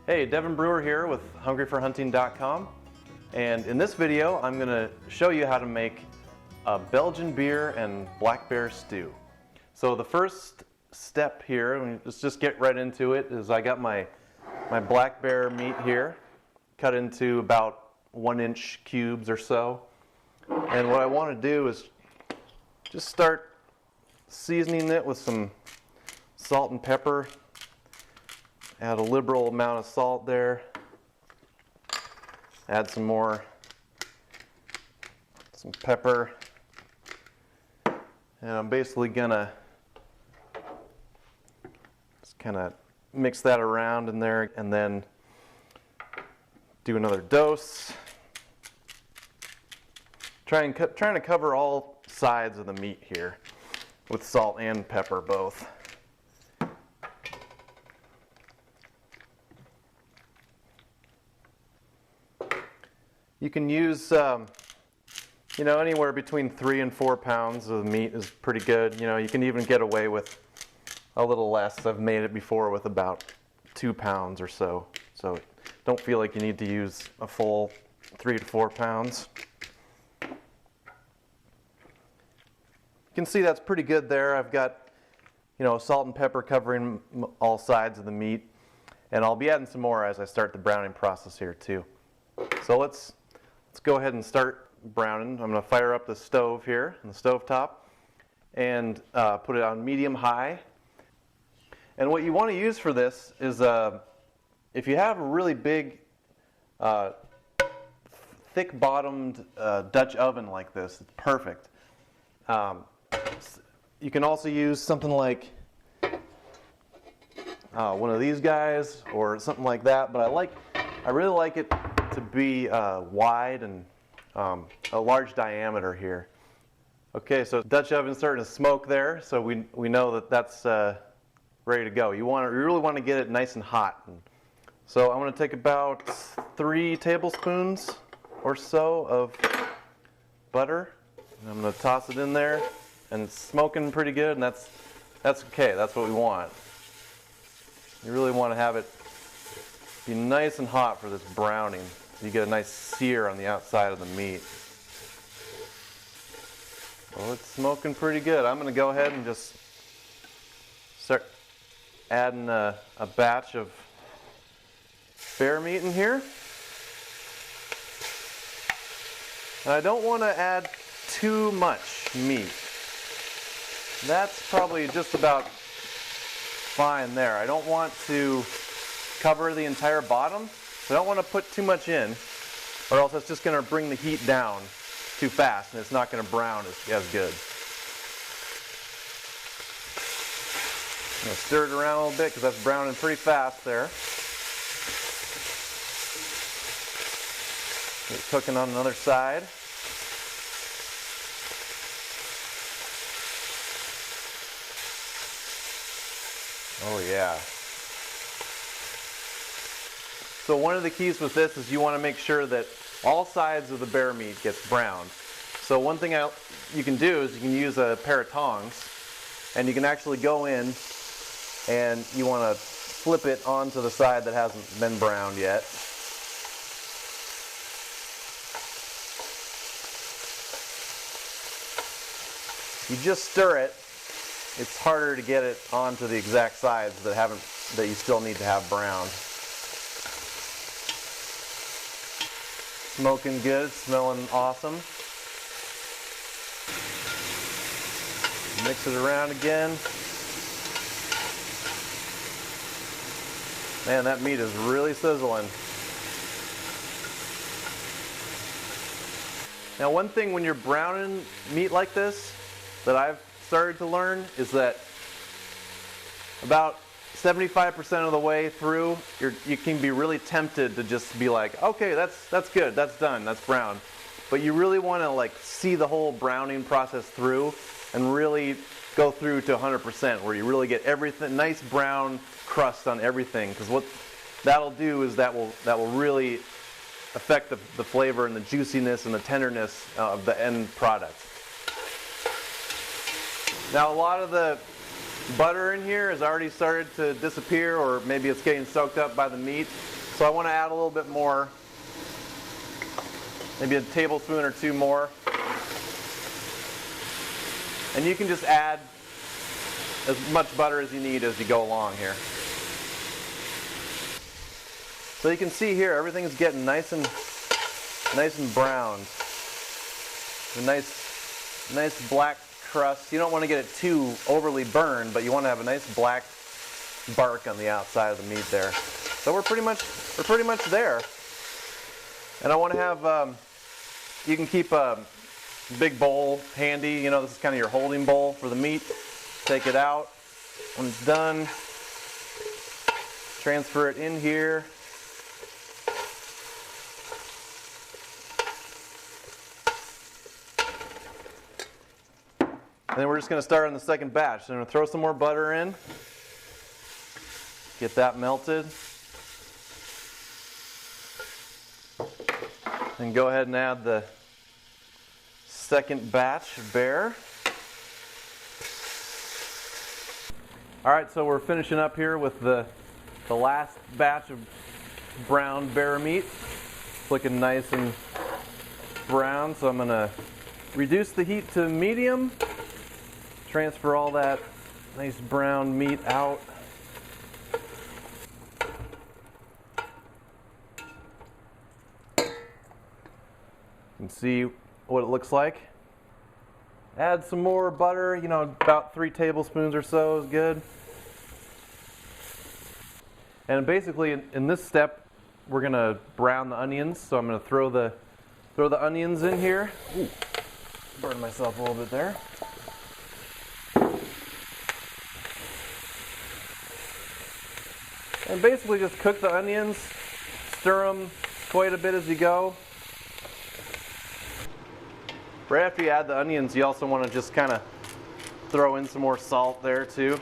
Hey, Devin Brewer here with hungryforhunting.com, and in this video I'm going to show you how to make a Belgian beer and black bear stew. So the first step here, let's just get right into it, is I got my black bear meat here, cut into about 1-inch cubes or so. And what I want to do is just start seasoning it with some salt and pepper. Add a liberal amount of salt there. Add some pepper. And I'm basically gonna just kind of mix that around in there and then do another dose. Trying to cover all sides of the meat here with salt and pepper both. You can use, anywhere between 3 and 4 pounds of meat is pretty good. You can even get away with a little less. I've made it before with about 2 pounds or so. So don't feel like you need to use a full 3 to 4 pounds. You can see that's pretty good there. I've got, salt and pepper covering all sides of the meat. And I'll be adding some more as I start the browning process here too. So let's go ahead and start browning. I'm going to fire up the stove here on the stove top and put it on medium-high. And what you want to use for this is if you have a really big, thick-bottomed Dutch oven like this, it's perfect. You can also use something like one of these guys or something like that, but I really like it to be wide and a large diameter here. Okay, so Dutch oven's starting to smoke there, so we know that that's ready to go. You really want to get it nice and hot. So I'm going to take about 3 tablespoons or so of butter, and I'm going to toss it in there, and it's smoking pretty good, and that's okay. That's what we want. You really want to have it be nice and hot for this browning. You get a nice sear on the outside of the meat. Well, it's smoking pretty good. I'm going to go ahead and just start adding a batch of bear meat in here. And I don't want to add too much meat. That's probably just about fine there. I don't want to cover the entire bottom. I don't want to put too much in, or else it's just going to bring the heat down too fast and it's not going to brown as good. I'm going to stir it around a little bit because that's browning pretty fast there. Get it cooking on another side. Oh yeah. So one of the keys with this is you want to make sure that all sides of the bear meat gets browned. So one thing you can do is you can use a pair of tongs, and you can actually go in and you want to flip it onto the side that hasn't been browned yet. You just stir it. It's harder to get it onto the exact sides that you still need to have browned. Smoking good, smelling awesome. Mix it around again. Man, that meat is really sizzling. Now, one thing when you're browning meat like this that I've started to learn is that about 75% of the way through, you can be really tempted to just be like, okay, that's good, that's done, that's brown. But you really want to see the whole browning process through and really go through to 100%, where you really get everything, nice brown crust on everything. Because what that'll do is that will really affect the flavor and the juiciness and the tenderness of the end product. Now, a lot of the butter in here has already started to disappear, or maybe it's getting soaked up by the meat. So I want to add a little bit more, maybe a tablespoon or two more. And you can just add as much butter as you need as you go along here. So you can see here, everything's getting nice and browned. A nice black crust. You don't want to get it too overly burned, but you want to have a nice black bark on the outside of the meat there. So we're pretty much there. And I want to have, you can keep a big bowl handy. You know, this is kind of your holding bowl for the meat. Take it out. When it's done, transfer it in here. And then we're just going to start on the second batch. So I'm going to throw some more butter in. Get that melted. And go ahead and add the second batch of bear. Alright, so we're finishing up here with the last batch of browned bear meat. It's looking nice and brown, so I'm going to reduce the heat to medium. Transfer all that nice brown meat out. You can see what it looks like. Add some more butter, you know, about 3 tablespoons or so is good. And basically in this step, we're going to brown the onions. So I'm going to throw the onions in here. Ooh, burned myself a little bit there. And basically just cook the onions, stir them quite a bit as you go. Right after you add the onions, you also want to just kind of throw in some more salt there too.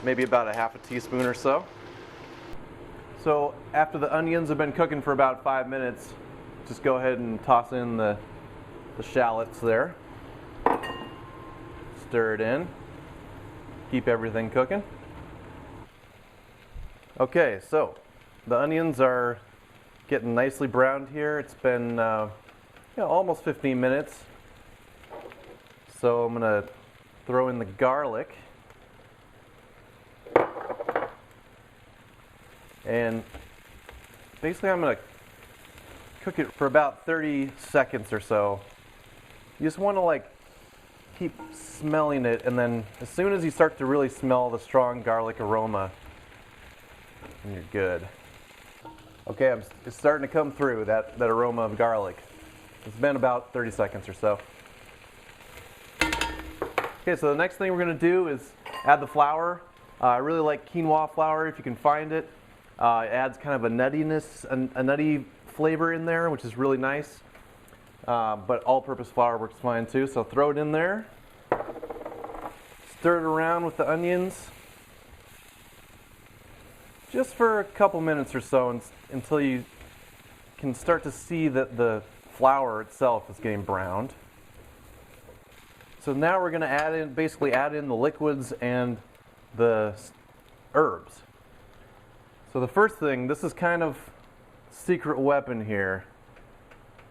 Maybe about a half a teaspoon or so. So after the onions have been cooking for about 5 minutes, just go ahead and toss in the shallots there. Stir it in. Keep everything cooking. Okay, so the onions are getting nicely browned here. It's been almost 15 minutes. So I'm going to throw in the garlic. And basically I'm going to cook it for about 30 seconds or so. You just want to keep smelling it, and then as soon as you start to really smell the strong garlic aroma, and you're good. Okay, it's starting to come through, that aroma of garlic. It's been about 30 seconds or so. Okay, so the next thing we're going to do is add the flour. I really like quinoa flour if you can find it. It adds kind of a nuttiness, a nutty flavor in there, which is really nice. But all-purpose flour works fine too, so throw it in there. Stir it around with the onions. Just for a couple minutes or so until you can start to see that the flour itself is getting browned. So now we're going to basically add in the liquids and the herbs. So the first thing, this is kind of secret weapon here.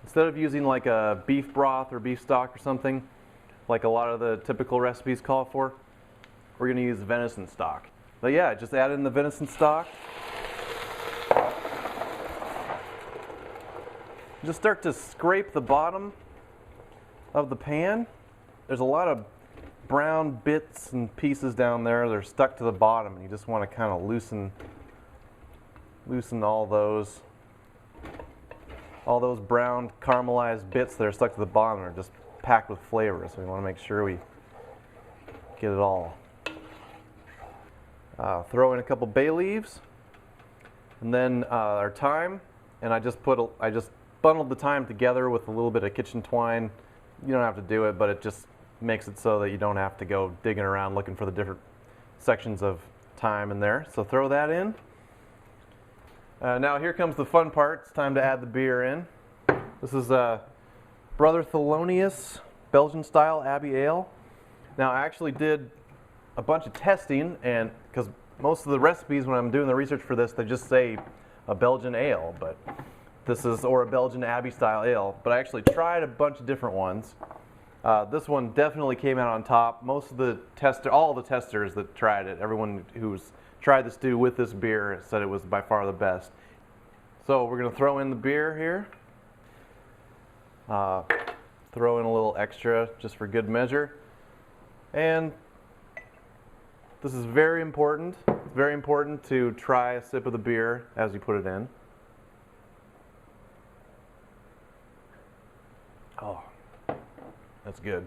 Instead of using like a beef broth or beef stock or something, like a lot of the typical recipes call for, we're going to use venison stock. But yeah, just add in the venison stock. Just start to scrape the bottom of the pan. There's a lot of brown bits and pieces down there that are stuck to the bottom, and you just want to kind of loosen all those brown caramelized bits that are stuck to the bottom are just packed with flavor, so we want to make sure we get it all. Throw in a couple bay leaves, and then our thyme, and I just bundled the thyme together with a little bit of kitchen twine. You don't have to do it, but it just makes it so that you don't have to go digging around looking for the different sections of thyme in there. So throw that in. Now here comes the fun part. It's time to add the beer in. This is Brother Thelonious Belgian style Abbey Ale. Now I actually did a bunch of testing, and because most of the recipes when I'm doing the research for this, they just say a Belgian ale, but or a Belgian Abbey style ale. But I actually tried a bunch of different ones. This one definitely came out on top. All the testers that tried it, everyone who's tried the stew with this beer said it was by far the best. So we're gonna throw in the beer here. Throw in a little extra just for good measure. And this is very important. It's very important to try a sip of the beer as you put it in. Oh, that's good.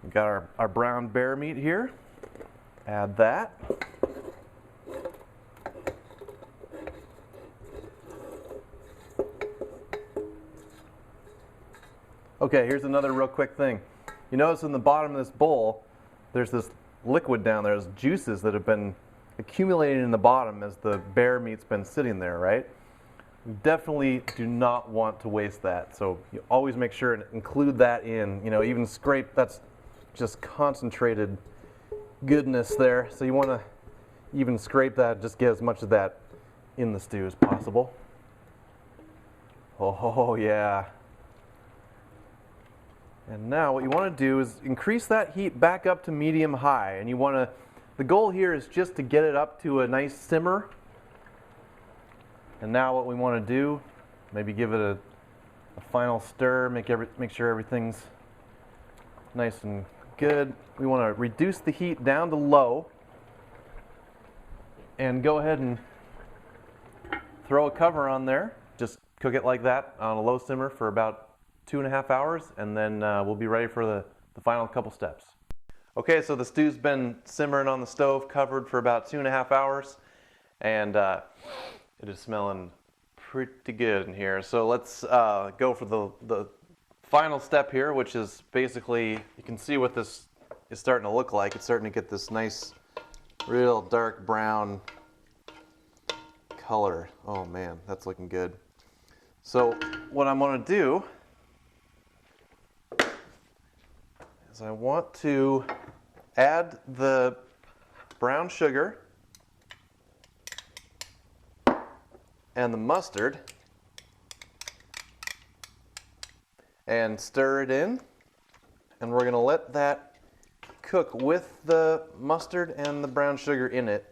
We've got our brown bear meat here. Add that. Okay, here's another real quick thing. You notice in the bottom of this bowl, there's this liquid down there, there's juices that have been accumulating in the bottom as the bear meat's been sitting there, right? You definitely do not want to waste that. So you always make sure and include that in, even scrape, that's just concentrated goodness there. So you want to even scrape that, just get as much of that in the stew as possible. Oh yeah. And now what you want to do is increase that heat back up to medium high. And the goal here is just to get it up to a nice simmer. And now what we want to do, maybe give it a final stir, make sure everything's nice and good. We want to reduce the heat down to low and go ahead and throw a cover on there. Just cook it like that on a low simmer for about 2.5 hours, and then we'll be ready for the final couple steps. Okay, so the stew's been simmering on the stove, covered for about 2.5 hours, and it is smelling pretty good in here. So let's go for the final step here, which is basically, you can see what this is starting to look like. It's starting to get this nice, real dark brown color. Oh man, that's looking good. So what I'm going to do is I want to add the brown sugar and the mustard and stir it in, and we're going to let that cook with the mustard and the brown sugar in it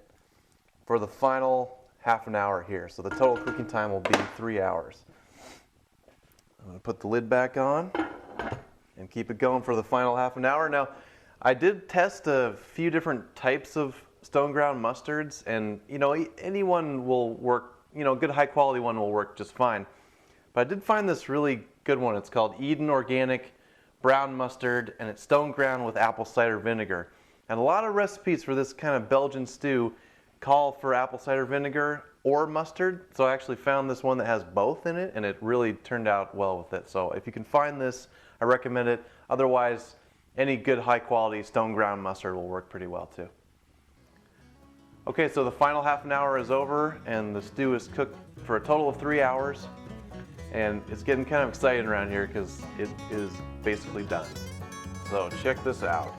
for the final half an hour here. So the total cooking time will be 3 hours. I'm going to put the lid back on and keep it going for the final half an hour. Now, I did test a few different types of stone ground mustards, and anyone will work, good high quality one will work just fine. But I did find this really good one. It's called Eden Organic Brown Mustard, and it's stone ground with apple cider vinegar. And a lot of recipes for this kind of Belgian stew call for apple cider vinegar or mustard. So I actually found this one that has both in it, and it really turned out well with it. So if you can find this, I recommend it. Otherwise, any good high quality stone ground mustard will work pretty well too. Okay, so the final half an hour is over, and the stew is cooked for a total of 3 hours. And it's getting kind of exciting around here because it is basically done. So check this out.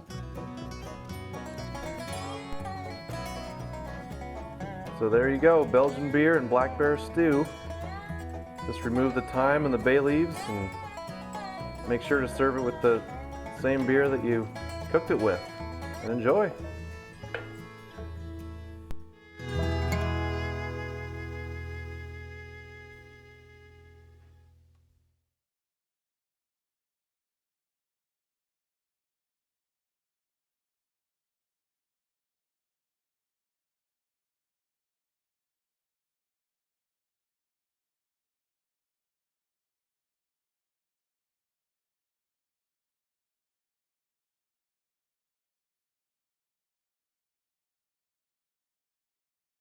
So there you go, Belgian beer and black bear stew. Just remove the thyme and the bay leaves, and make sure to serve it with the same beer that you cooked it with. And enjoy.